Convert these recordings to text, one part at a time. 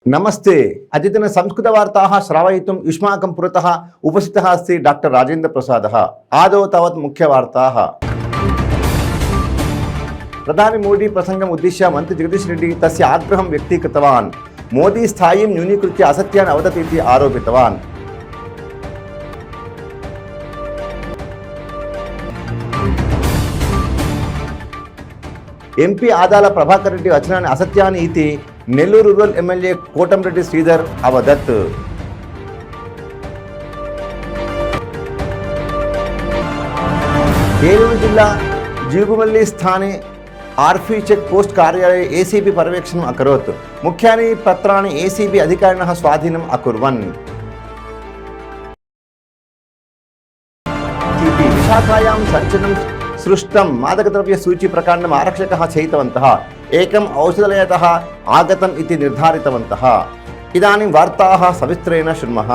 नमस्ते अद्यतन संस्कृतवार्ताः श्रावयितुं युष्माकं पुरतः उपस्थितः अस्ति डॉक्टर राजेन्द्र प्रसादः। आदौ तावत् मुख्यवार्ताः। प्रधानि मोदी प्रसंगम् उद्दिश्य मंत्री जगदीश रेड्डी तस्य आग्रहं व्यक्तीकृतवान्। मोदी स्थायीं न्यूनीकृत्य असत्यान् अवदत् इति आरोपितवान्। ఎంపీ ఆదాల ప్రభాకర్ రెడ్డి వచనాన్ని అసత్యాన్ని ఇతి నెల్లూరు రూరల్ ఎమ్మెల్యే కోటంరెడ్డి శ్రీధర్ అవదత్. ఏలూరు జిల్లా జీగుమల్లి స్థానే ఆర్ఫీ చెక్ పోస్ట్ కార్యాలయ ఏసీబీ పర్యవేక్షణం అకరోత్. ముఖ్యాని పత్రాన్ని ఏసీబీ అధికారిణः స్వాధీనం అకుర్వన్. విశాఖాయాం సంచలనం सृष्टं मादकद्रव्य सूची प्रकाण्डम् आरक्षकः चयितवन्तः. एकम् औषधालयतः आगतम् इति निर्धारितवन्तः. इदानीं वार्ताः सविस्तरेण शृण्मः.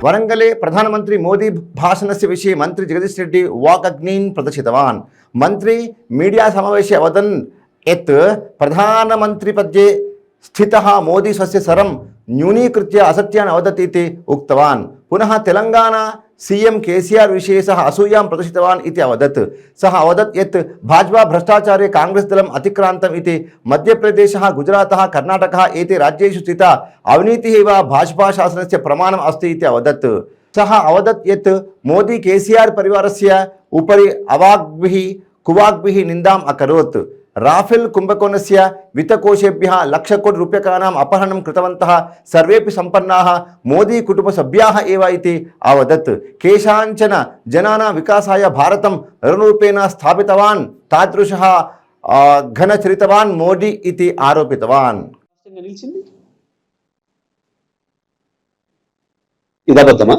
वरङ्गले प्रधानमन्त्री मोदी भाषणस्य विषये मन्त्री जगदीश रेड्डी वाक्अग्निं प्रदर्शितवान्. मन्त्री मीडिया समावेशे अवदन् यत् प्रधानमन्त्रिपदे स्थितः मोदी स्वस्य स्वरं न्यूनीकृत्य असत्यान् अवदत् इति उक्तवान्. पुनः तेलंगाना सीएम केसीआर विषये सः असूयां प्रदर्शितवान् इति अवदत्. सः अवदत् यत् भाजपा भ्रष्टाचारे कांग्रेस दलम् अतिक्रान्तम् इति. मध्यप्रदेशः गुजरातः कर्णाटकः एते राज्येषु स्थिता अविनीतिः एव भाजपा शासनस्य प्रमाणम् अस्ति इति अवदत्. सः अवदत् यत् मोदी केसीआर परिवारस्य उपरि अवाग्भिः कुवाग्भिः निन्दाम् अकरोत्. राफेल कुंभकोणस्य वित्तकोशेभ्यः लक्षकोटिरूप्यकाणाम् अपहरणं कृतवन्तः सर्वेपि सम्पन्नाः मोदी कुटुम्बसभ्याः एव इति अवदत्. केषाञ्चन जनानां विकासाय भारतं ऋणरूपेण स्थापितवान् तादृशः घनचरितवान् मोदी इति आरोपितवान्. ఇదబద్ధమా?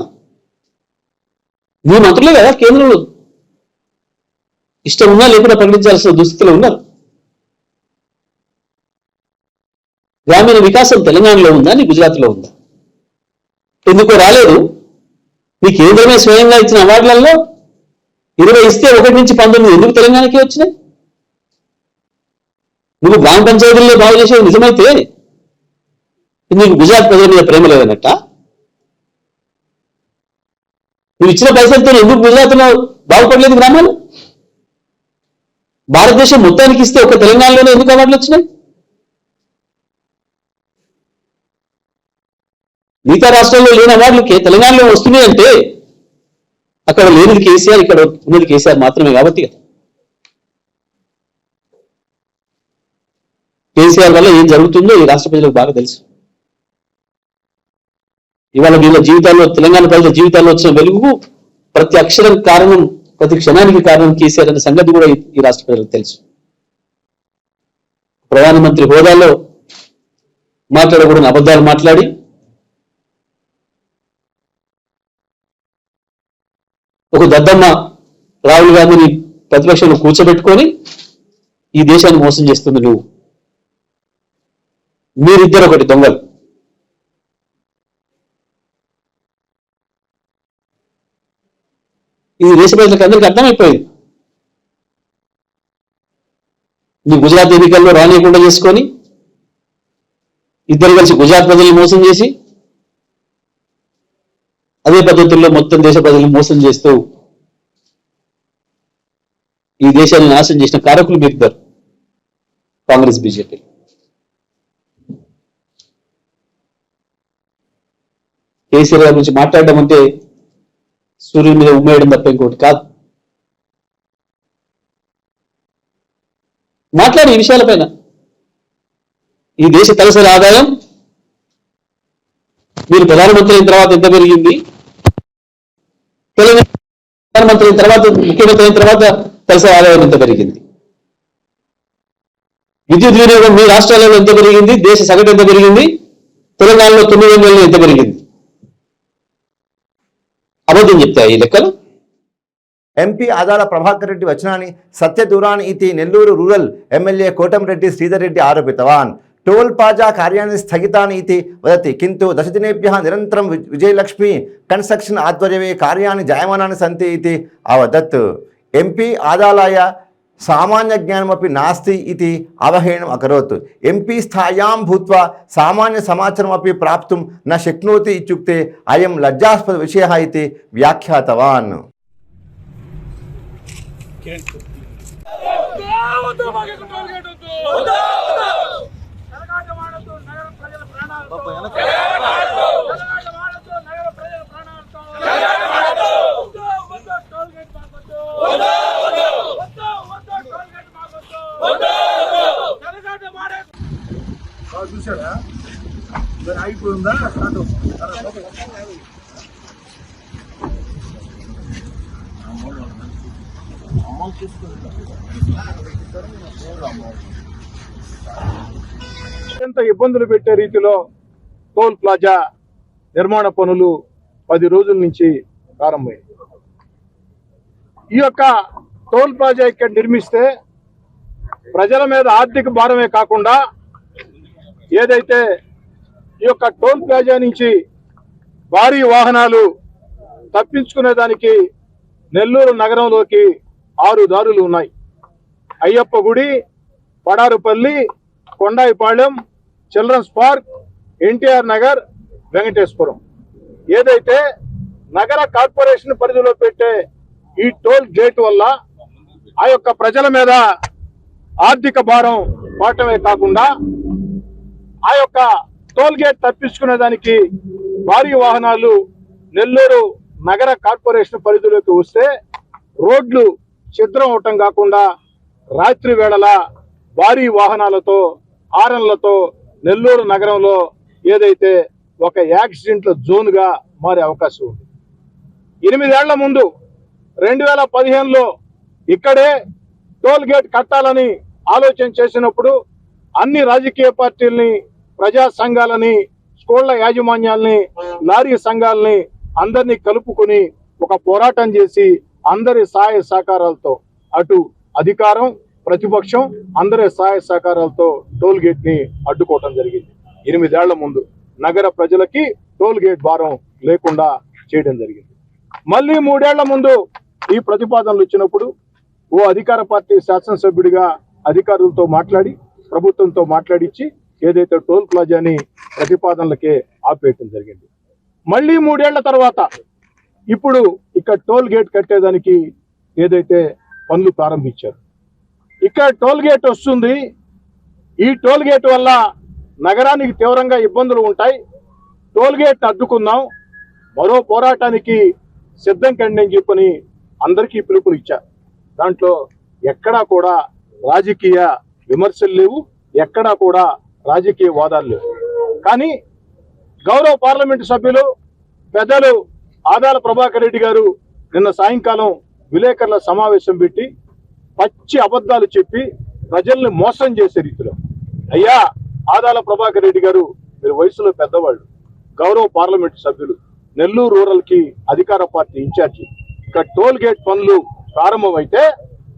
మీ మంత్రులే కదా కేంద్రంలో ఇష్టం ఉన్నా లేకుండా ప్రకటించాల్సిన దుస్థితిలో ఉన్నారు. గ్రామీణ వికాసం తెలంగాణలో ఉందా, నీ గుజరాత్లో ఉందా? ఎందుకో రాలేదు. మీ కేంద్రమే స్వయంగా ఇచ్చిన అవార్డులలో 20 ఇస్తే 1 నుంచి 19 ఎందుకు తెలంగాణకి వచ్చినాయి? నువ్వు గ్రామ పంచాయతీల్లో బాగు చేసేది నిజమైతే నీకు గుజరాత్ ప్రజల మీద ప్రేమ లేదన్నట్ట? నువ్వు ఇచ్చిన పైసలతో ఎందుకు గుజరాత్లో బాగుపడలేదు గ్రామాలు? భారతదేశం మొత్తానికి ఇస్తే ఒక తెలంగాణలోనే ఎందుకు అవార్డులు వచ్చినాయి? మిగతా రాష్ట్రాల్లో లేని అవార్డులు తెలంగాణలో వస్తున్నాయి అంటే అక్కడ లేనిది కేసీఆర్, ఇక్కడ ఉన్నది కేసీఆర్ మాత్రమే కాబట్టి కదా. కేసీఆర్ వల్ల ఏం జరుగుతుందో ఈ రాష్ట్ర ప్రజలకు బాగా తెలుసు. ఇవాళ వీళ్ళ జీవితాల్లో, తెలంగాణ ప్రజల జీవితాల్లో వచ్చిన వెలుగు ప్రతి అక్షరం కారణం, ప్రతి క్షణానికి కారణం కేసీఆర్ అనే సంగతి కూడా ఈ రాష్ట్ర ప్రజలకు తెలుసు. ప్రధానమంత్రి హోదాలో మాట్లాడకూడని అబద్ధాలు మాట్లాడి ఒక దద్దమ్మ రాహుల్ గాంధీని ప్రతిపక్షంలో కూర్చోబెట్టుకొని ఈ దేశాన్ని మోసం చేస్తుంది నువ్వు. మీరిద్దరు ఒకటి దొంగలు. ఇది దేశ ప్రజలకు అందరికీ అర్థమైపోయింది. నీ గుజరాత్ ఎన్నికల్లో రానియకుండా చేసుకొని ఇద్దరు కలిసి గుజరాత్ ప్రజల్ని మోసం చేసి అదే పద్ధతుల్లో మొత్తం దేశ ప్రజలను మోసం చేస్తూ ఈ దేశాన్ని నాశనం చేసిన కారకులు మీరిద్దరు, కాంగ్రెస్ బీజేపీ. కేసీఆర్ గారి గురించి మాట్లాడడం అంటే సూర్యుని మీద ఉమ్మేయడం తప్ప ఇంకోటి కాదు. మాట్లాడి ఈ విషయాలపైన. ఈ దేశ తలసరి ఆదాయం మీరు ప్రధానమంత్రి అయిన తర్వాత ఎంత పెరిగింది, తెలంగాణ ప్రధానమంత్రి అయిన తర్వాత, ముఖ్యమంత్రి అయిన తర్వాత తలసరి ఆదాయం ఎంత పెరిగింది, విద్యుత్ వినియోగం మీ రాష్ట్రాలలో ఎంత పెరిగింది, దేశ సగటు ఎంత పెరిగింది, తెలంగాణలో 900 ఎంత పెరిగింది? అబద్ధం చెప్తాయి ఈ లెక్కలు. ఎంపీ ఆదాల ప్రభాకర్ రెడ్డి వచనాన్ని సత్యదూరాన్ इति నెల్లూరు రూరల్ ఎమ్మెల్యే కోటంరెడ్డి శ్రీధర్ రెడ్డి ఆరోపితవాన్. टोल प्लाजा कार्याणि स्थगितानि इति वदति, किन्तु 10 दिनेभ्यः निरन्तरं विजयलक्ष्मी कन्स्ट्रक्शन आध्वर्ये कार्याणि जायमानानि सन्ति इति अवदत्. एमपी आदालाय సామాన్య జ్ఞానమపి నాస్తి ఇది అవహేళనం అకరోత్. ఎంపీ స్థాయాం భూత్వా సామాన్య సమాచారమపి ప్రాప్తుం న శక్నోతి ఇత్యుక్తే అయం లజ్జాస్పద విషయः ఇది వ్యాఖ్యాతవాన్. చూసారా ఆగిపోయిందా ఎంత ఇబ్బందులు పెట్టే రీతిలో టోల్ ప్లాజా నిర్మాణ పనులు 10 రోజుల నుంచి ప్రారంభమైంది. ఈ యొక్క టోల్ ప్లాజా ఇక్కడ నిర్మిస్తే ప్రజల మీద ఆర్థిక భారమే కాకుండా ఏదైతే ఈ యొక్క టోల్ ప్లాజా నుంచి భారీ వాహనాలు తప్పించుకునే దానికి నెల్లూరు నగరంలోకి 6 దారులు ఉన్నాయి. అయ్యప్ప గుడి, పడారుపల్లి, కొండాయిపాళెం, చిల్డ్రన్స్ పార్క్, ఎన్టీఆర్ నగర్, వెంకటేశ్వరం. ఏదైతే నగర కార్పొరేషన్ పరిధిలో పెట్టే ఈ టోల్ గేట్ వల్ల ఆ యొక్క ప్రజల మీద ఆర్థిక భారం పడటమే కాకుండా ఆ యొక్క టోల్ గేట్ తప్పించుకునే దానికి భారీ వాహనాలు నెల్లూరు నగర కార్పొరేషన్ పరిధిలోకి వస్తే రోడ్లు ఛిద్రం అవటం కాకుండా రాత్రి వేళల భారీ వాహనాలతో హారన్లతో నెల్లూరు నగరంలో ఏదైతే ఒక యాక్సిడెంట్ల జోన్గా మారే అవకాశం ఉంది. 8 ఏళ్ల ముందు 2015లో ఇక్కడే టోల్ గేట్ కట్టాలని ఆలోచన చేసినప్పుడు అన్ని రాజకీయ పార్టీల్ని, ప్రజా సంఘాలని, స్కూళ్ల యాజమాన్యాల్ని, లారీ సంఘాలని అందరినీ కలుపుకొని ఒక పోరాటం చేసి అందరి సహాయ సహకారాలతో అటు అధికారం, ప్రతిపక్షం అందరి సహాయ సహకారాలతో టోల్ గేట్ ని అడ్డుకోవటం జరిగింది. 8 ఏళ్ల ముందు నగర ప్రజలకి టోల్ గేట్ భారం లేకుండా చేయడం జరిగింది. మళ్ళీ 3 ఏళ్ల ముందు ఈ ప్రతిపాదనలు వచ్చినప్పుడు ఓ అధికార పార్టీ శాసనసభ్యుడిగా అధికారులతో మాట్లాడి ప్రభుత్వంతో మాట్లాడించి ఏదైతే టోల్ ప్లాజాని ప్రతిపాదనలకే ఆపేయటం జరిగింది. మళ్ళీ 3 ఏళ్ల తర్వాత ఇప్పుడు ఇక్కడ టోల్ గేట్ కట్టేదానికి ఏదైతే పనులు ప్రారంభించారు. ఇక్కడ టోల్ గేట్ వస్తుంది. ఈ టోల్ గేట్ వల్ల నగరానికి తీవ్రంగా ఇబ్బందులు ఉంటాయి. టోల్ గేట్ అడ్డుకుందాం, మరో పోరాటానికి సిద్ధం కండి అని చెప్పని అందరికీ పిలుపులు ఇచ్చారు. దాంట్లో ఎక్కడా కూడా రాజకీయ విమర్శలు లేవు, ఎక్కడా కూడా రాజకీయ వాదాలు లేవు. కానీ గౌరవ పార్లమెంటు సభ్యులు పెద్దలు ఆదాల ప్రభాకర్ రెడ్డి గారు నిన్న సాయంకాలం విలేకరుల సమావేశం పెట్టి పచ్చి అబద్ధాలు చెప్పి ప్రజల్ని మోసం చేసే రీతిలో, అయ్యా ఆదాల ప్రభాకర్ రెడ్డి గారు మీరు వయసులో పెద్దవాళ్ళు, గౌరవ పార్లమెంటు సభ్యులు, నెల్లూరు రూరల్ కి అధికార పార్టీ ఇన్ఛార్జి, ఇక్కడ టోల్ గేట్ పనులు ప్రారంభమైతే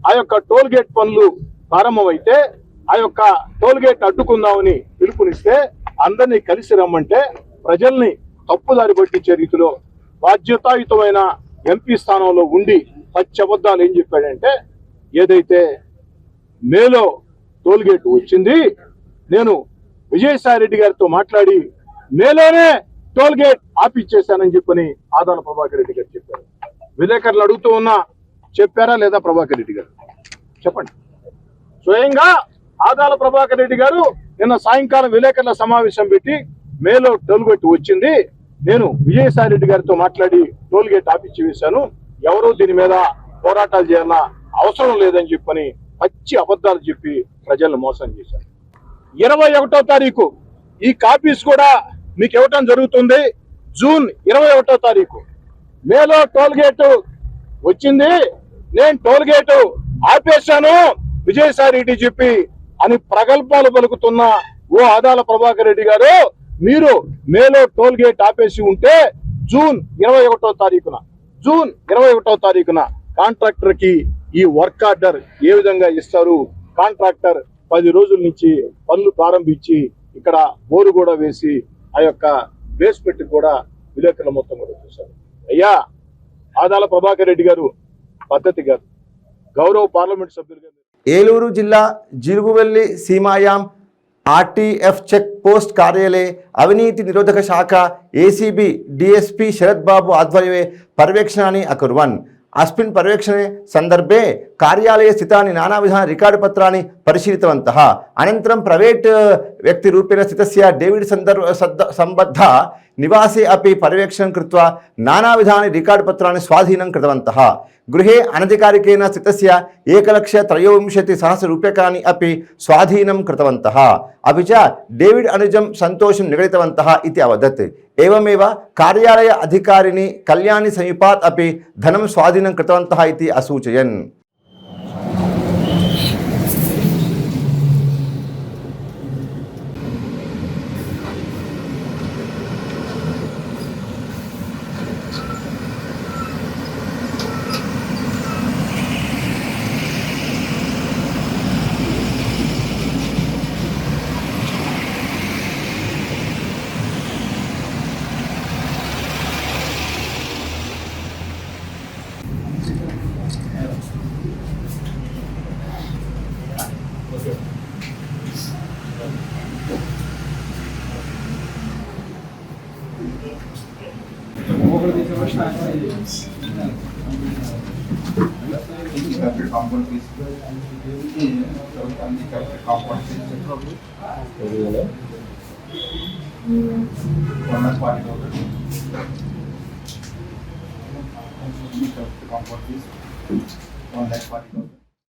ఆ యొక్క టోల్ గేట్ పనులు ప్రారంభమైతే ఆ యొక్క టోల్ గేట్ అడ్డుకుందామని పిలుపునిస్తే అందరినీ కలిసి రమ్మంటే ప్రజల్ని తప్పుదారి పట్టించే రీతిలో బాధ్యతాయుతమైన ఎంపీ స్థానంలో ఉండి పచ్చి అబద్ధాలు ఏం చెప్పాడంటే, ఏదైతే మేలో టోల్ గేట్ వచ్చింది, నేను విజయసాయి రెడ్డి గారితో మాట్లాడి మేలోనే టోల్ గేట్ ఆపిచ్చేశానని చెప్పని ఆదాల ప్రభాకర్ రెడ్డి గారు చెప్పారు. విలేకరులు అడుగుతూ ఉన్నా, చెప్పారా లేదా ప్రభాకర్ రెడ్డి గారు చెప్పండి. స్వయంగా ఆదాల ప్రభాకర్ రెడ్డి గారు నిన్న సాయంకాలం విలేకరుల సమావేశం పెట్టి మేలో టోల్ గేట్ వచ్చింది, నేను విజయసాయి రెడ్డి గారితో మాట్లాడి టోల్ గేట్ ఆపిచ్చి వేశాను, ఎవరూ దీని మీద పోరాటాలు చేయాలన్న అవసరం లేదని చెప్పని పచ్చి అబద్ధాలు చెప్పి ప్రజలను మోసం చేశారు. 21వ తారీఖు ఈ కాపీస్ కూడా మీకు ఇవ్వటం జరుగుతుంది. జూన్ 21వ తారీఖు మేలో టోల్ గేట్ వచ్చింది, నేను టోల్ గేట్ ఆపేశాను విజయసాయి రెడ్డి చెప్పి అని ప్రగల్భాలు పలుకుతున్న ఓ ఆదాల ప్రభాకర్ రెడ్డి గారు, మీరు మేలో టోల్ గేట్ ఆపేసి ఉంటే జూన్ 21వ తారీఖున కాంట్రాక్టర్ కి ఈ వర్క్ ఆర్డర్ ఏ విధంగా ఇస్తారు? కాంట్రాక్టర్ 10 రోజుల నుంచి పనులు ప్రారంభించి ఇక్కడ బోరు కూడా వేసి ఆ యొక్క బేస్మెంట్ కూడా విలేకరుల మొత్తం కూడా చూశారు. అయ్యా ఆదాల ప్రభాకర్ రెడ్డి గారు పద్ధతి గారు గౌరవ పార్లమెంట్ సభ్యులుగా ఏలూరు జిల్లా జిలుగువెల్లి सीमायां आरटीएफ चेक पोस्ट कार्यालये अविनीति निरोधक शाखा एसीबी डीएसपी शरद बाबू आध्वर्ये पर्यवेक्षणानि अकुर्वन्। अस्मिन् पर्यवेक्षणे सन्दर्भे कार्यालये स्थितानि नानाविधानि रिकार्ड पत्राणि परिशीलितवन्तः। अनन्तरं प्रैवेट् व्यक्तिरूपेण स्थितस्य डेविड सम्बद्ध निवासे अपि पर्यवेक्षणं कृत्वा नानाविधानि रिकार्ड पत्राणि स्वाधीनं कृतवन्तः। गृहे अनधिकारिकेण स्थितस्य 1,23,000 रूप्यकाणि अपि स्वाधीनं कृतवन्तः। अपि च डेविड अनुजं सन्तोषं निगडितवन्तः इति अवदत्। एवमेव कार्यालय अधिकारिणी कल्याणी समीपात् अपि धनं स्वाधीनं कृतवन्तः इति असूचयन्।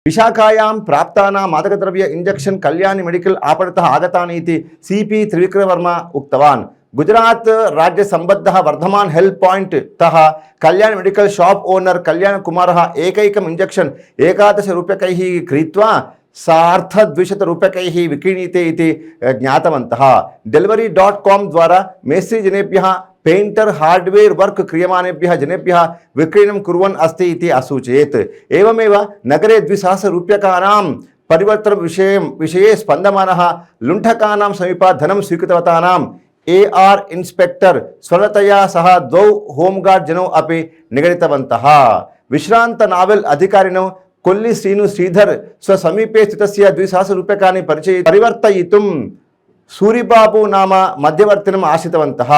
विशाखायां प्राप्तानां मादकद्रव्य इंजेक्शन कल्याणी मेडिकल आपणतः आगतानि इति सीपी त्रिविक्रमवर्मा उक्तवान्। गुजरात राज्य संबद्धः वर्धमान हेल्थ पॉइंट तः कल्याण मेडिकल शॉप ओनर कल्याण कुमारः एकैकम् इंजेक्शन 11 रूप्यकैः क्रीत्वा 200 रूप्यकैः विक्रीणीते इति ज्ञातवन्तः। delivery.com द्वारा मेस्त्री जनेभ्यः पेंटर हार्डवेयर वर्क क्रियमाणेभ्यः जनेभ्यः विक्रयणं कुर्वन् अस्ति इति असूचयत्। एवमेव नगरे 200 रूप्यकाणां परिवर्तन विषये स्पन्दमानः लुण्ठकानां समीपात् धनं स्वीकृतवतानां AR इंस्पेक्टर स्वर्णतया सह 2 होमगार्ड जनौ अपि निगडितवन्तः। विश्रांत नावेल अधिकारिणौ कोल्ली श्रीनु श्रीधर स्वसमीपे स्थितस्य 200 रूप्यकाणि परिवर्तयितुं सूरिबाबू नाम मध्यवर्तिनम् आश्रितवन्तः।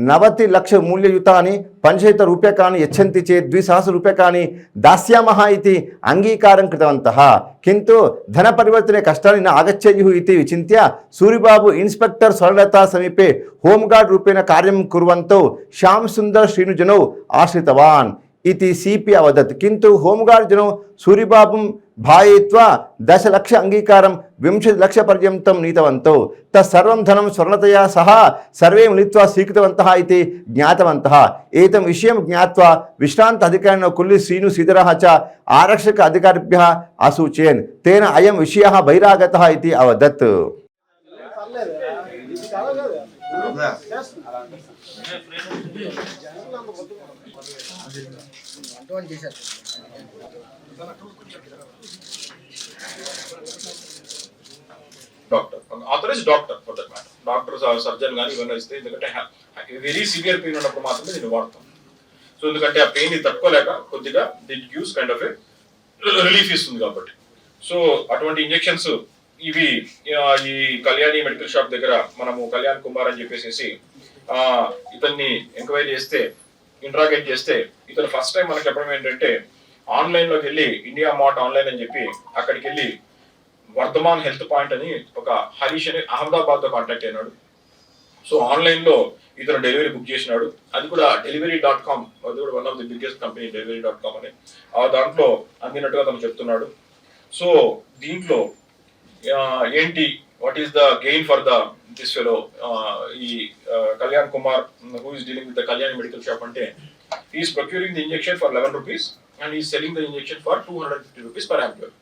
90 लक्ष मूल्ययुतानि 50 रूप्यकाणि यच्छन्ति चेत् 200 रूप्यकाणि दास्यामः इति अंगीकारं कृतवन्तः। किन्तु धनपरिवर्तने कष्टानि न आगच्छेयुः इति विचिन्त्य सूरिबाबू इंस्पेक्टर स्वर्णलता समीपे होमगार्ड रूपेण कार्यं कुर्वन्तौ श्याम सुंदर श्रीनुजनौ आश्रितवान् इति सीपी अवदत्। किन्तु होमगार्ड जनौ सूरिबाबुं भाययित्वा 10 लक्ष अंगीकारं 20 लक्ष पर्यन्तं नीतवन्तौ। तत्सर्वं धनं स्वर्णतया सह सर्वे मिलित्वा स्वीकृतवन्तः इति ज्ञातवन्तः। एतं विषयं ज्ञात्वा विश्रांत अधिकारिणो कुल्ली श्रीनु श्रीधरः च आरक्षक अधिकारिभ्यः असूचयन्। तेन अयं विषयः बहिरागतः इति अवदत्। Doctor authorise doctor for that matter doctor surgeon కానీ ఇవన్నీ ఇస్తే ఎందుకంటే వెరీ సివియర్ పెయిన్ ఉన్నప్పుడు మాత్రమే దీన్ని వాడతాం. సో ఎందుకంటే ఆ పెయిన్ తట్టుకోలేక కొద్దిగా it gives kind of a relief ఇస్తుంది కాబట్టి. సో అటువంటి ఇంజెక్షన్స్ ఇవి ఈ కళ్యాణి మెడికల్ షాప్ దగ్గర మనము కళ్యాణ్ కుమార్ అని చెప్పేసి ఇతన్ని ఎంక్వైరీ చేస్తే ఇంట్రాగేట్ చేస్తే ఇతను ఫస్ట్ టైం మనకి చెప్పడం ఏంటంటే ఆన్లైన్ లోకి వెళ్ళి ఇండియా మార్ట్ ఆన్లైన్ అని చెప్పి అక్కడికి వెళ్ళి వర్ధమాన్ హెల్త్ పాయింట్ అని ఒక హరీష్ అని అహ్మదాబాద్ తో కాంటాక్ట్ అయినాడు. సో ఆన్లైన్ లో ఇతను డెలివరీ బుక్ చేసినాడు. అది కూడా delivery.com, అది కూడా one of the biggest company delivery.com అని దాంట్లో అందినట్టుగా తను చెప్తున్నాడు. సో దీంట్లో ఏంటి what is the gain for the this fellow ఈ Kalyan Kumar who is dealing with the Kalyan medical shop అంటే he is procuring the injection for 11 rupees and he is selling the injection for 250 rupees per ampule.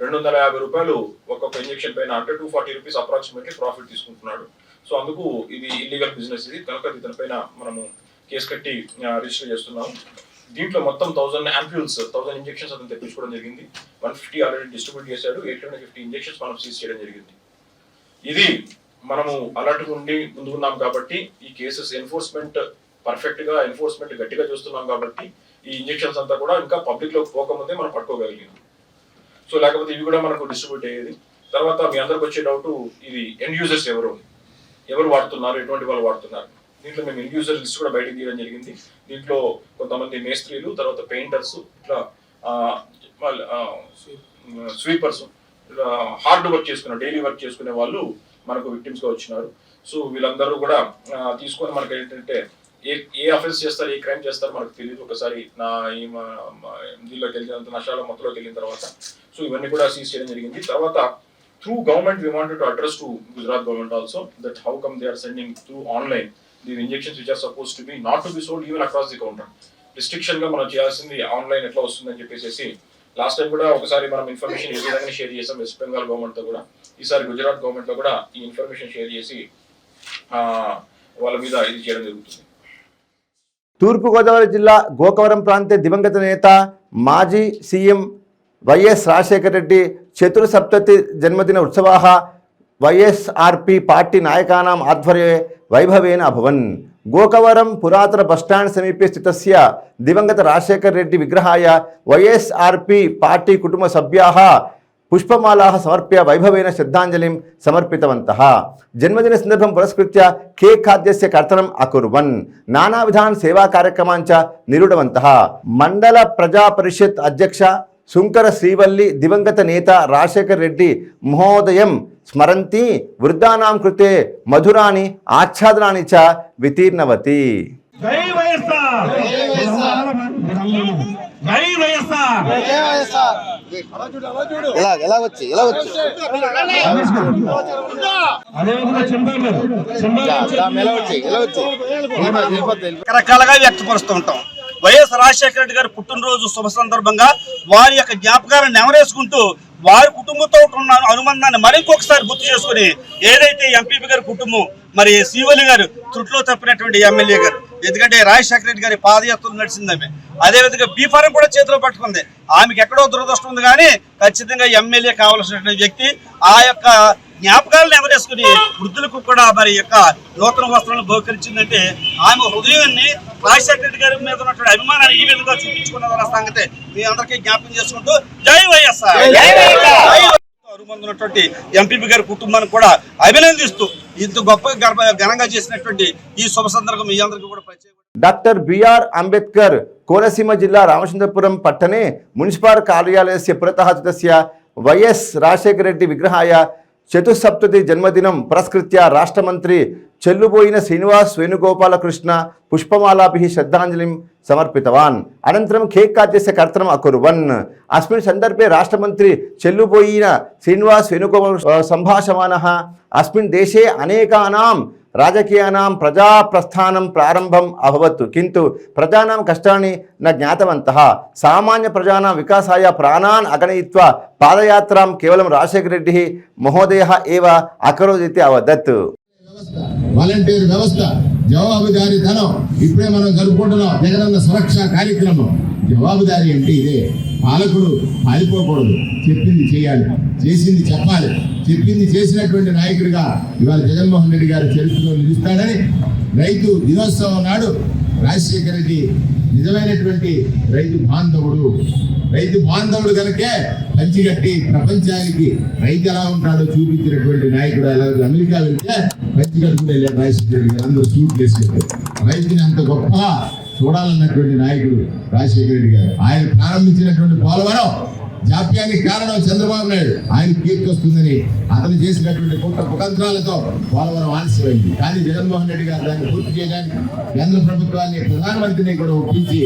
250 రూపాయలు ఒక్కొక్క injection పైన అంటే 240 rupees approximately profit తీసుకుంటున్నాడు. So అందుకు ఇది illegal business. ఇది కనుక ఇతని పైన మనము కేసు కట్టి రిజిస్టర్ చేస్తున్నాం. దీంట్లో మొత్తం 1000 ఆంప్యూల్స్ 1000 ఇంజెక్షన్స్ అతను తెప్పించుకోవడం జరిగింది. 150 ఆల్రెడీ డిస్ట్రిబ్యూట్ చేశాడు. 850 ఇంజెక్షన్స్ మనం సీజ్ చేయడం జరిగింది. ఇది మనము అలర్ట్ ఉండి ముందుకున్నాం కాబట్టి ఈ కేసెస్ ఎన్ఫోర్స్మెంట్ పర్ఫెక్ట్ గా ఎన్ఫోర్స్మెంట్ గట్టిగా చూస్తున్నాం కాబట్టి ఈ ఇంజెక్షన్స్ అంతా కూడా ఇంకా పబ్లిక్ లోకి పోకముందే మనం పట్టుకోగలిగాం. సో లేకపోతే ఇవి కూడా మనకు డిస్ట్రిబ్యూట్ అయ్యేది. తర్వాత మీ అందరికి వచ్చే డౌట్, ఇది ఎండ్ యూజర్స్ ఎవరు వాడుతున్నారు, ఎటువంటి వాళ్ళు వాడుతున్నారు. దీంట్లో మేము ఎండ్ యూజర్ లిస్ట్ కూడా బయటకు తీయడం జరిగింది. దీంట్లో కొంతమంది మేస్త్రీలు, తర్వాత పెయింటర్స్, ఇట్లా స్వీపర్స్, హార్డ్ వర్క్ చేసుకునే, డైలీ వర్క్ చేసుకునే వాళ్ళు మనకు విక్టిమ్స్ గా వచ్చినారు. సో వీళ్ళందరూ కూడా తీసుకొని మనకి ఏంటంటే ఏ అఫెన్స్ చేస్తారు, ఏ క్రైమ్ చేస్తారు మనకు తెలియదు. ఒకసారి దీనిలోకి వెళ్ళినంత నషాల మొత్తంలోకి వెళ్ళిన తర్వాత సో ఇవన్నీ కూడా సీజ్ చేయడం జరిగింది. తర్వాత through government we wanted to address to Gujarat government also that how come they are sending through online these injections which are supposed to be not to be sold even across the counter. Restriction గా మనం చేయాల్సింది online ఎట్లా వస్తుందని చెప్పేసి last time కూడా ఒకసారి మనం information ఏ విధంగా షేర్ చేసాం వెస్ట్ బెంగాల్ గవర్నమెంట్ తో కూడా. ఈసారి గుజరాత్ గవర్నమెంట్ లో కూడా ఈ ఇన్ఫర్మేషన్ షేర్ చేసి వాళ్ళ మీద ఇది చేయడం జరుగుతుంది. తూర్పుగోదావరి జిల్లా గోకవరం ప్రాంత దివంగత నేత మాజీ సీఎం వైఎస్ రాజశేఖర రెడ్డి చతుర్సప్తతి జన్మదిన उत्सवाः వైఎస్ఆర్పి పార్టీ నాయకానాం ఆధ్వర్ये వైభవేన అభవన్. గోకవరం పురాతన బస్టాండ్ సమీపే స్థితస్య దివంగత రాజశేఖర రెడ్డి విగ్రహాయ వైఎస్ఆర్పి పార్టీ కుటుంబ సభ్యాः పుష్పమాలాः సమర్ప్య వైభవేన శ్రద్ధాంజలిం సమర్పితవంతः. జన్మదిన సందర్భం పురస్కృత్య కేక్ ఖాద్యస్య కర్తనం అకుర్వన్. నానావిధాన్ సేవా కార్యక్రమాంచ నిరూఢవంతः. మండల ప్రజా పరిషత్ అధ్యక్ష శుంకర శ్రీవల్లి దివంగత నేత రాజశేఖర్ రెడ్డి మహోదయం స్మరంతి వృద్ధానాం కృతే మధురాని ఆచ్ఛాదనాని చ వితీర్ణవతి. జై వైఎస్ఆర్, జై వైఎస్ఆర్, జై వైఎస్ఆర్. ఇలా వచ్చి రకరకాలుగా వ్యక్తపరుస్తూ ఉంటాం. వైఎస్ రాజశేఖర రెడ్డి గారి పుట్టినరోజు శుభ సందర్భంగా వారి యొక్క జ్ఞాపకాలను నెమరేసుకుంటూ వారి కుటుంబంతో ఉన్న అనుబంధాన్ని మరింకొకసారి గుర్తు చేసుకుని ఏదైతే ఎంపీపీ గారి కుటుంబం మరి శ్రీవల్లి గారు త్రుట్లో తప్పినటువంటి ఎమ్మెల్యే గారు, ఎందుకంటే రాజశేఖర రెడ్డి గారి పాదయాత్రలు నడిచింది ఆమె. అదేవిధంగా బీఫారం కూడా చేతిలో పట్టుకుంది. ఆమెకి ఎక్కడో దురదృష్టం ఉంది, కానీ ఖచ్చితంగా ఎమ్మెల్యే కావాల్సినటువంటి వ్యక్తి ఆ యొక్క జ్ఞాపకాలను ఎవరేసుకుని వృద్ధులకు కూడా మరి యొక్క నూతన వస్త్రాలను బహుకరించిందంటే ఆమె హృదయాన్ని రాజశేఖర రెడ్డి గారి మీద ఉన్నటువంటి అభిమానాన్ని ఈ విధంగా చూపించుకున్న సంగతి మీ అందరికీ జ్ఞాపకం చేసుకుంటూ జై వైఎస్ఆర్. అనుబంధున్నటువంటి ఎంపీపీ గారి కుటుంబాన్ని కూడా అభినందిస్తూ ఇంత గొప్ప ఘనంగా చేసినటువంటి ఈ శుభ సందర్భం మీ అందరికీ కూడా ప్రత్యేక. డాక్టర్ బిఆర్ అంబేద్కర్ కోనసీమ జిల్లా రామచంద్రపురం పట్టणे మున్సిపల్ కార్యాలయస్య పురతः స్థితస్య వైఎస్ రాజశేఖర రెడ్డి విగ్రహాయ చతుస్సప్తతి జన్మదినం పురస్కృత్య రాష్ట్ర మంత్రి చెల్లుబోయిన శ్రీనివాస్ వేణుగోపాలకృష్ణ పుష్పమాలాభిः శ్రద్ధాంజలిం సమర్పితవాన్. అనంతరం కేక్ ఖాద్యస్య కర్తనం అకుర్వన్. అస్మిన్ సందర్భే రాష్ట్రమంత్రి చెల్లుబోయిన శ్రీనివాస్ వేణుగోపాల సంభాషమానः అస్మిన్ దేశే అనేకానాం రాజకీయానాం ప్రజాప్రస్థానం ప్రారంభం అభవత్ కింటు ప్రజానాం కష్టాన్ని న జ్ఞాతవంతः. సామాన్య ప్రజానాం వికాసాయ ప్రాణాన్ అగణయిత్వా పాదయాత్రాం కేవలం రాజశేఖర రెడ్డి మహోదయः ఏవ అకరోదితి అవదత్. వాలంటీర్ వ్యవస్థ, జవాబుదారీతనం ఇప్పుడే మనం జరుపుకుంటున్నాం జగనన్న సురక్ష కార్యక్రమం. జవాబుదారీ అంటే ఇదే. పాలకుడు పాలిపోకూడదు, చెప్పింది చేయాలి, చేసింది చెప్పాలి. చెప్పింది చేసినటువంటి నాయకుడిగా ఇవాళ జగన్మోహన్ రెడ్డి గారి చరిత్రలో నిలుస్తాడని రైతు దినోత్సవం నాడు రాజశేఖర రెడ్డి నిజమైనటువంటి రైతు బాంధవుడు కనుకే పంచిగట్టి ప్రపంచానికి రైతు ఎలా ఉంటాడో చూపించినటువంటి నాయకుడు. అలాగే అమెరికా వెళ్తే పంచిగట్టుకుని వెళ్ళాడు రాజశేఖర రెడ్డి గారు. అందరూ సూట్ వేసుకుంటారు. రైతుని అంత గొప్పగా చూడాలన్నటువంటి నాయకుడు రాజశేఖర రెడ్డి గారు. ఆయన ప్రారంభించినటువంటి పోలవరం జాప్యానికి కారణం చంద్రబాబు నాయుడు. ఆయన కీర్తి వస్తుందని అతను చేసినటువంటి కుతంత్రాలతో పోలవరం ఆలస్యమైంది. కానీ జగన్మోహన్ రెడ్డి గారు దాన్ని పూర్తి చేయడానికి కేంద్ర ప్రభుత్వాన్ని, ప్రధానమంత్రిని కూడా ఒప్పించి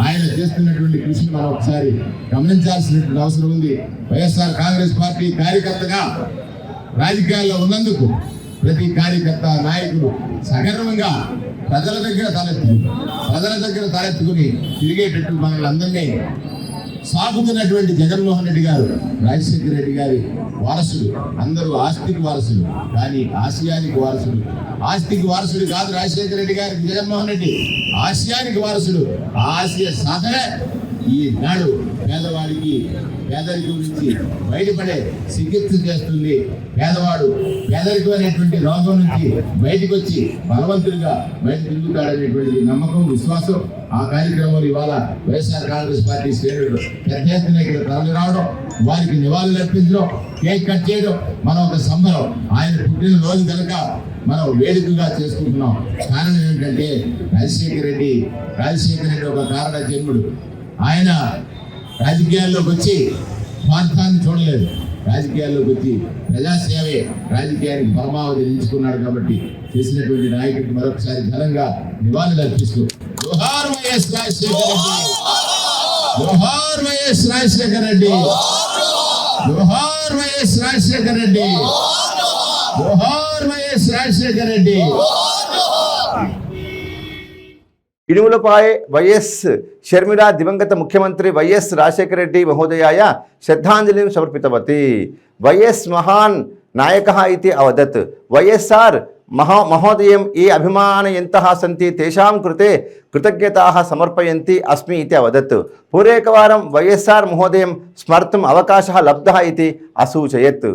ఆయన చేస్తున్నటువంటి కృషిని మనం ఒకసారి గమనించాల్సినటువంటి అవసరం ఉంది. వైఎస్ఆర్ కాంగ్రెస్ పార్టీ కార్యకర్తగా రాజకీయాల్లో ఉన్నందుకు ప్రతి కార్యకర్త, నాయకుడు సగర్వంగా ప్రజల దగ్గర తలెత్తుకుని తిరిగేటట్టు మనల్ని అందరినీ సాగుతున్నటువంటి జగన్మోహన్ రెడ్డి గారు రాజశేఖర రెడ్డి గారి వారసుడు. అందరూ ఆస్తికి వారసులు, కానీ ఆశయానికి వారసుడు. ఆస్తికి వారసుడు కాదు రాజశేఖర రెడ్డి గారికి జగన్మోహన్ రెడ్డి, ఆశయానికి వారసుడు. ఆశయ సాధనే ఈనాడు పేదవాడికి పేదరికం నుంచి బయటపడే చికిత్స చేస్తుంది. పేదవాడు పేదరికం అనేటువంటి రోగం నుంచి బయటకు వచ్చి బలవంతుడిగా బయట తిరుగుతాడనేటువంటి నమ్మకం, విశ్వాసం. ఆ కార్యక్రమంలో ఇవాళ వైఎస్ఆర్ కాంగ్రెస్ పార్టీ శ్రేణులు పెద్ద ఎత్తున ఇక్కడ తరలి రావడం, వారికి నివాళులు అర్పించడం, కేక్ కట్ చేయడం మనం ఒక సంబరం. ఆయన పుట్టిన రోజు కనుక మనం వేడుకగా చేసుకుంటున్నాం. కారణం ఏంటంటే రాజశేఖర రెడ్డి ఒక కారణ జన్ముడు. ఆయన రాజకీయాల్లోకి వచ్చి స్వార్థాన్ని చూడలేదు. రాజకీయాల్లోకి వచ్చి ప్రజాసేవే రాజకీయానికి పరమావధి నిలుచుకున్నాడు. కాబట్టి చేసినటువంటి నాయకుడికి మరొకసారి ఘనంగా నివాళులు అర్పిస్తూ జోహార్ వైఎస్ రాజశేఖర రెడ్డి, జోహార్ వైఎస్ రాజశేఖర రెడ్డి, జోహార్ వైఎస్ రాజశేఖర రెడ్డి, జోహార్ వైఎస్ రాజశేఖర రెడ్డి. इडुमुलपाय वैएस शर्मिला दिवंगत मुख्यमंत्री वैएस राजशेखर रेड्डी महोदयाय श्रद्धांजलिं समर्पितवती. वैएस महान् नायकः इति अवदत्. वैएस्आर महोदयं ये अभिमानयन्तः सन्ति तेषां कृते कृतज्ञताः समर्पयन्ति अस्मि इति अवदत्. पूर्वेकवारं वैएस्आर महोदयं स्मर्तुम् अवकाशः लब्धः इति असूचयत्.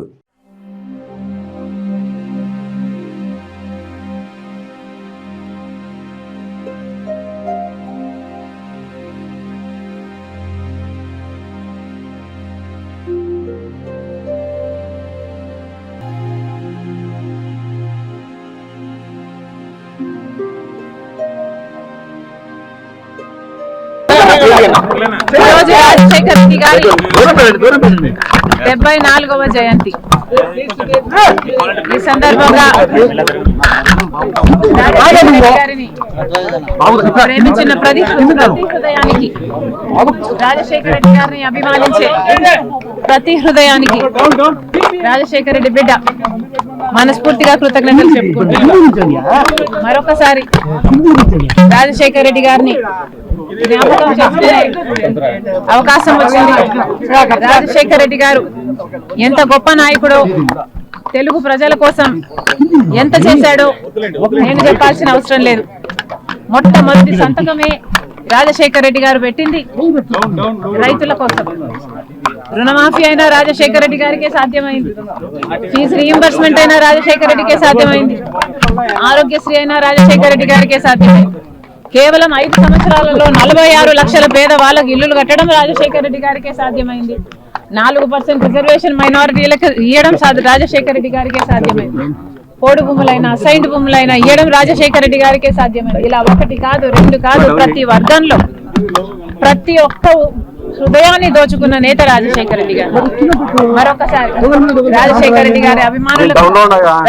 ఈరోజు రాజశేఖర్ రెడ్డి గారి 74వ జయంతి. ఈ సందర్భంగా గారిని ప్రేమించిన ప్రతి హృదయానికి, రాజశేఖర రెడ్డి గారిని అభిమానించే ప్రతి హృదయానికి రాజశేఖర రెడ్డి బిడ్డ మనస్ఫూర్తిగా కృతజ్ఞతలు చెప్పుకుంటున్నాను. మరొకసారి రాజశేఖర రెడ్డి గారిని జ్ఞాపకం చేసుకునే అవకాశం వచ్చింది. రాజశేఖర రెడ్డి గారు ఎంత గొప్ప నాయకుడో, తెలుగు ప్రజల కోసం ఎంత చేశాడో నేను చెప్పాల్సిన అవసరం లేదు. మొట్టమొదటి సంతకమే రాజశేఖర రెడ్డి గారు పెట్టింది రైతుల కోసం. రుణమాఫీ అయినా రాజశేఖర రెడ్డి గారికే సాధ్యమైంది. ఫీజు రీయింబర్స్మెంట్ అయినా రాజశేఖర రెడ్డికే సాధ్యమైంది. ఆరోగ్యశ్రీ అయినా రాజశేఖర రెడ్డి గారికే సాధ్యమైంది. కేవలం 5 సంవత్సరాలలో 46 లక్షల పేద వాళ్ళకు ఇల్లులు కట్టడం రాజశేఖర రెడ్డి గారికే సాధ్యమైంది. 4% రిజర్వేషన్ మైనారిటీలకు ఇవ్వడం రాజశేఖర రెడ్డి గారికే సాధ్యమైంది. పోడు భూములైనా అసైన్డ్ భూములైనా ఇవ్వడం రాజశేఖర రెడ్డి గారికే సాధ్యమైంది. ఇలా 1 కాదు 2 కాదు, ప్రతి వర్గంలో ప్రతి ఒక్క హృదయాన్ని దోచుకున్న నేత రాజశేఖర రెడ్డి గారు. మరొకసారి రాజశేఖర రెడ్డి గారి అభిమానులకు,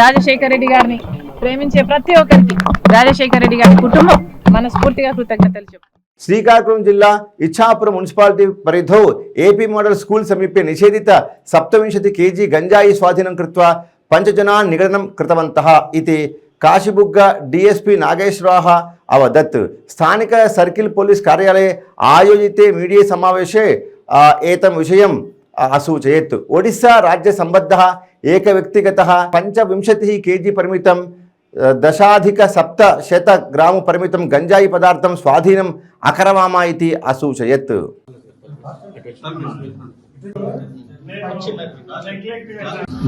రాజశేఖర రెడ్డి గారిని ప్రేమించే ప్రతి ఒక్కరికి రాజశేఖర రెడ్డి గారి కుటుంబం మనస్ఫూర్తిగా కృతజ్ఞతలు చెప్తారు. श्रीकाकुलम जिला इच्छापुर मुन्सिपालिटी परिधौ एपी मॉडल स्कूल समीपे निषेधित 27 kg गंजाई स्वाधीनं कृत्वा 5 जनान् निगडनं कृतवन्तः इति काशीबुग्ग डीएसपी नागेश्वरः अवदत्. स्थानिक सर्किल पोलीस कार्यालये आयोजिते मीडिया समावेशे एतं विषयम् असूचयत्. ओडिशा राज्य सम्बद्धः एक व्यक्तिगतः 25 kg परिमितं 10,700 ग्राम परिमितं गंजाई पदार्थं स्वाधीनम् अकरवाम इति असूचयत्.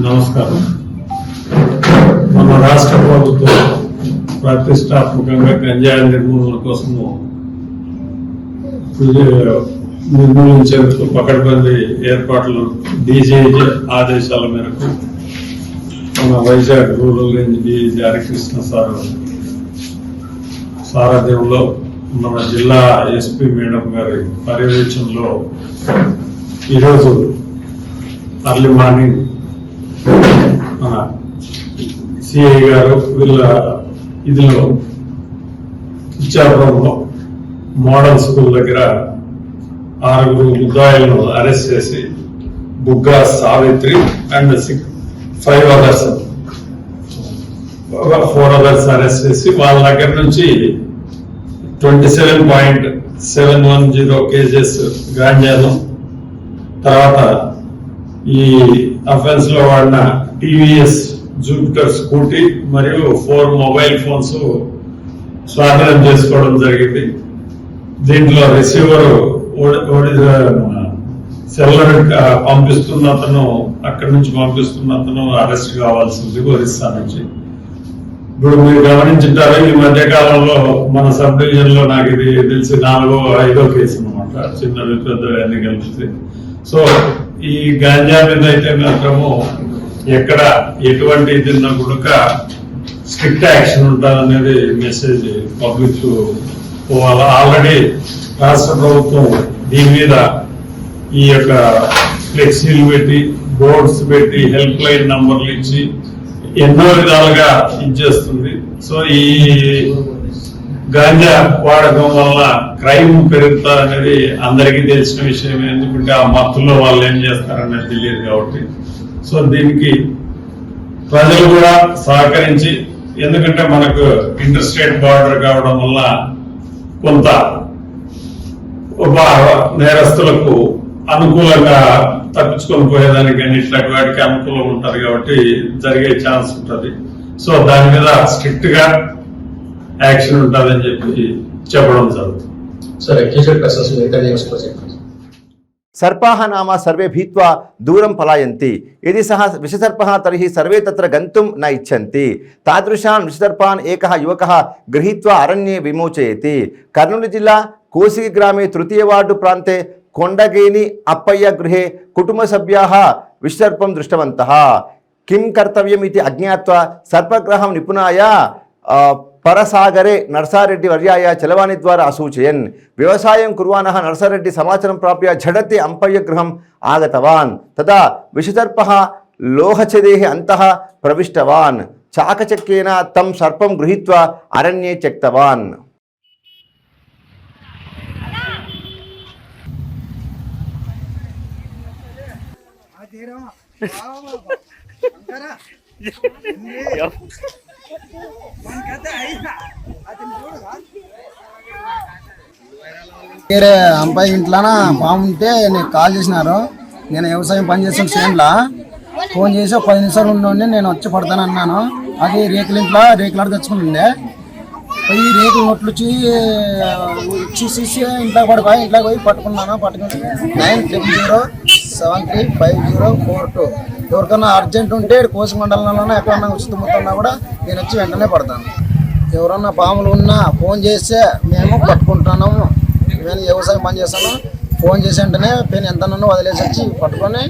నమస్కారం. మన రాష్ట్ర ప్రభుత్వం ప్రతిష్టాత్మకంగా గంజాయి నిర్మూలన కోసము నిర్మూలించేందుకు పకడ్బందీ ఏర్పాట్లు డీజీజీ ఆదేశాల మేరకు మన Vizag rural range DG Harikrishna సారథ్యంలో మన జిల్లా ఎస్పీ మేడం గారి పర్యవేక్షణలో ఈరోజు అర్లీ మార్నింగ్ మన సిఐ గారు వీళ్ళ ఇదిలో ఇచ్చాపురంలో మోడల్ స్కూల్ దగ్గర 6 ముద్దాయిలను అరెస్ట్ చేసి Bugga Savitri and 4 others arrest చేసి వాళ్ళ దగ్గర నుంచి 27.710 kgs గాంజాను, తర్వాత ఈ అఫెన్స్ లో వాడిన టీవీఎస్ జూపిటర్ స్కూటీ మరియు 4 మొబైల్ ఫోన్స్ స్వాధీనం చేసుకోవడం జరిగింది. దీంట్లో రిసీవర్ సెల్లర్ పంపిస్తున్న అతను, అక్కడి నుంచి పంపిస్తున్న అతను అరెస్ట్ కావాల్సింది ఒరిస్సా నుంచి. ఇప్పుడు మీరు గమనించుంటారు, ఈ మధ్య కాలంలో మన సబ్ డివిజన్ లో నాకు ఇది తెలిసి 4వ 5వ కేసు అనమాట, చిన్నవి పెద్దవి అన్ని కలిసి. సో ఈ గాంజా మీద అయితే మాత్రము ఎక్కడ ఎటువంటి తిన్నా కూడా స్ట్రిక్ట్ యాక్షన్ ఉంటుంది అనేది మెసేజ్ పబ్లిక్ పోవాలా. ఆల్రెడీ రాష్ట్ర ప్రభుత్వం దీని మీద ఈ యొక్క ఫ్లెక్సీలు పెట్టి, బోర్డ్స్ పెట్టి, హెల్ప్ లైన్ నంబర్లు ఇచ్చి ఎన్నో విధాలుగా ఇచ్చేస్తుంది. సో ఈ గాంజా వాడకం వల్ల క్రైమ్ పెరుగుతా అనేది అందరికీ తెలిసిన విషయం. ఎందుకంటే ఆ మత్తులో వాళ్ళు ఏం చేస్తారనేది తెలియదు కాబట్టి. సో దీనికి ప్రజలు కూడా సహకరించి, ఎందుకంటే మనకు ఇంటర్ స్టేట్ బార్డర్ కావడం వల్ల కొంత నేరస్తులకు అనుకూలంగా తప్పించుకొని పోయేదానికి కానీ ఇట్లాంటి వాటికి అనుకూలం ఉంటుంది కాబట్టి జరిగే ఛాన్స్ ఉంటుంది. సో దాని మీద స్ట్రిక్ట్ గా యాక్షన్ ఉంటుందని చెప్పి చెప్పడం జరుగుతుంది. सर्पाः नाम सर्वे भीत्वा दूरं पलायन्ति यदि सः विषसर्पः तर्हि सर्वे तत्र गन्तुं न इच्छन्ति तादृशान् विषसर्पान् एकः युवकः गृहीत्वा अरण्ये विमोचयति। कर्नूलु जिल्ला कोसिगी ग्रामे तृतीय वार्डु प्रान्ते कोण्डगेनि अप्पय्य गृहे कुटुम्बसभ्याः विषसर्पं दृष्टवन्तः। किं कर्तव्यम् इति अज्ञात्वा सर्पग्रहं निपुणाय परसागरे नरसारेड्डी वर्याय चलवाणी द्वारा असूचयन्। व्यवसायं कुर्वाणः नरसारेड्डी समाचारं प्राप्य झटिति अम्पय्य गृहम् आगतवान्। तदा विषसर्पः लोहछदेः अन्तः प्रविष्टवान्। चाकचक्येन तं सर्पं गृहीत्वा अरण्ये त्यक्तवान्। వేరే అబ్బాయి ఇంట్లోనా బాగుంటే నేను కాల్ చేసినారు. నేను వ్యవసాయం పని చేసిన సేమ్లా ఫోన్ చేసి 10 నిమిషాలు ఉండి నేను వచ్చి పడతాను అన్నాను. అది రేకుల ఇంట్లో రేకులాడ తెచ్చుకుంటుండే పోయి రేకులు నొట్లు చూసి ఇంట్లోకి పడిపోయి ఇంట్లోకి పోయి పట్టుకున్నాను. పట్టుకుని 90073504 ఎవరికన్నా అర్జెంట్ ఉంటే కోసి మండలంలోనే ఎక్కడన్నా ఉచితముతున్నా కూడా నేను వచ్చి వెంటనే పడతాను. ఎవరన్నా పాములు ఉన్నా ఫోన్ చేస్తే మేము పట్టుకుంటున్నాము. నేను వ్యవసాయం పని చేస్తాను. ఫోన్ చేసి వెంటనే పెన్ ఎంత వదిలేసి వచ్చి పట్టుకొని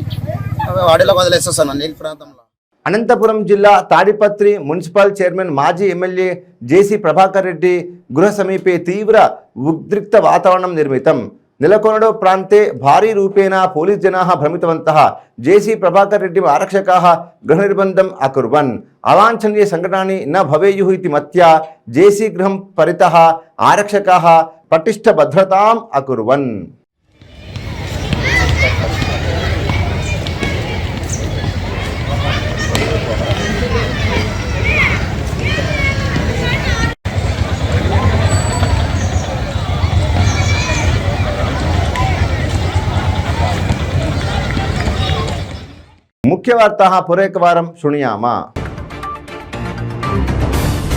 వాడిలోకి వదిలేసి వస్తాను నీళ్ళ ప్రాంతంలో. అనంతపురం జిల్లా తాడిపత్రి మున్సిపల్ చైర్మన్ మాజీ ఎమ్మెల్యే జేసీ ప్రభాకర్ రెడ్డి గృహ సమీపే తీవ్ర ఉద్రిక్త వాతావరణం నిర్మితం। निलकोनडो प्रान्ते भारी रूपेण पोलीस जनाः भ्रमितवन्तः। जेसी प्रभाकर रेड्डी आरक्षकाः गृहनिर्बन्धम् अकुर्वन्। अवांछनीय संघटनानि न भवेयुः इति मत्या जेसी गृहं परितः आरक्षकाः पटिष्ठ भद्रताम् अकुर्वन्। मुख्य वार्ताः पुरेकवारं शृणुयाम।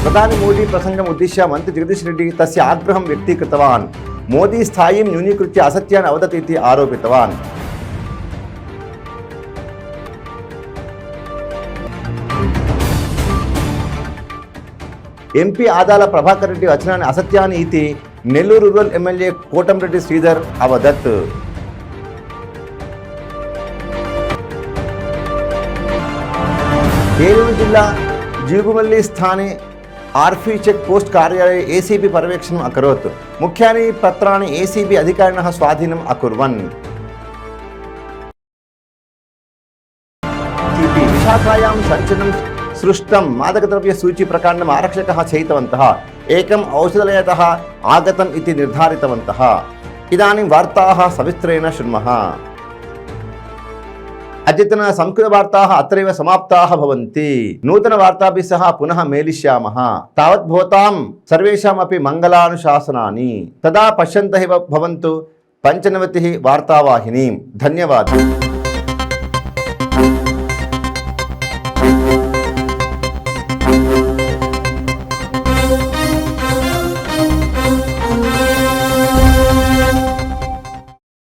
प्रधानि मोदी प्रसंगम् उद्दिश्य मंत्री जगदीश रेड्डी तस्य आग्रहं व्यक्तीकृतवान्। मोदी स्थायीं न्यूनीकृत्य असत्यान् अवदत् इति आरोपितवान्। एंपी आदाल प्रभाकर रेड्डी वचनानि असत्यानि इति नेल्लूरु रूरल एमएलए कोटमरेड्डी श्रीधर अवदत्। ఏలూరు జిల్లా జీగుమల్లి స్థానే आर्फी चेक पोस्ट कार्यालये एसीबी पर्यवेक्षणम् अकरोत्। मुख्यानि पत्राणि एसीबी अधिकारिणः स्वाधीनम् अकुर्वन्। विशाखायां सञ्चलनं सृष्टं मादकद्रव्य सूची प्रकरणम् आरक्षकाः चयितवन्तः। एकम् औषधालयतः आगतम् इति निर्धारितवन्तः। इदानीं वार्ताः सविस्तरेण शृण्मः। अद्यतन संस्कृतवार्ताः अत्रैव समाप्ताः भवन्ति। नूतनवार्ताभिः सह पुनः मेलिष्यामः। तावत् भवतां सर्वेषामपि मङ्गलानुशासनानि। तदा पश्यन्तः भवन्तु 95 वार्तावाहिनीं। धन्यवादः।